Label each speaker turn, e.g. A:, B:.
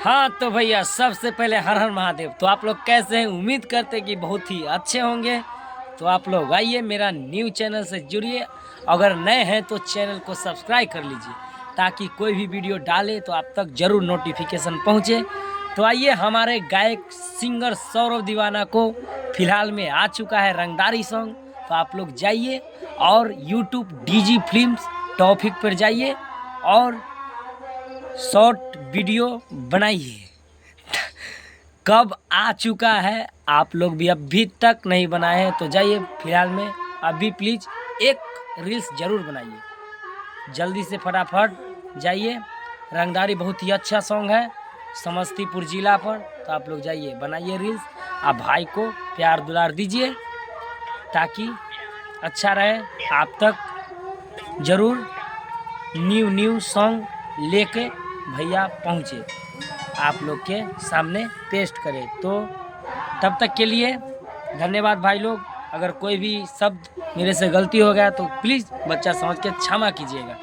A: हाँ तो भैया सबसे पहले हर हर महादेव। तो आप लोग कैसे हैं? उम्मीद करते कि बहुत ही अच्छे होंगे। तो आप लोग आइए मेरा न्यू चैनल से जुड़िए। अगर नए हैं तो चैनल को सब्सक्राइब कर लीजिए ताकि कोई भी वीडियो डाले तो आप तक जरूर नोटिफिकेशन पहुंचे। तो आइए, हमारे गायक सिंगर सौरभ दीवाना को फिलहाल में आ चुका है रंगदारी सॉन्ग। तो आप लोग जाइए और यूट्यूब डीजी फिल्म्स टॉपिक पर जाइए और शॉर्ट वीडियो बनाइए। कब आ चुका है, आप लोग भी अभी तक नहीं बनाए हैं तो जाइए फिलहाल में अभी प्लीज़ एक रील्स ज़रूर बनाइए जल्दी से, फटाफट जाइए। रंगदारी बहुत ही अच्छा सॉन्ग है समस्तीपुर ज़िला पर। तो आप लोग जाइए बनाइए रील्स। आप भाई को प्यार दुलार दीजिए ताकि अच्छा रहे, आप तक ज़रूर न्यू सॉन्ग लेके भैया पहुँचे, आप लोग के सामने पेस्ट करें। तो तब तक के लिए धन्यवाद भाई लोग। अगर कोई भी शब्द मेरे से गलती हो गया तो प्लीज़ बच्चा समझ के क्षमा कीजिएगा।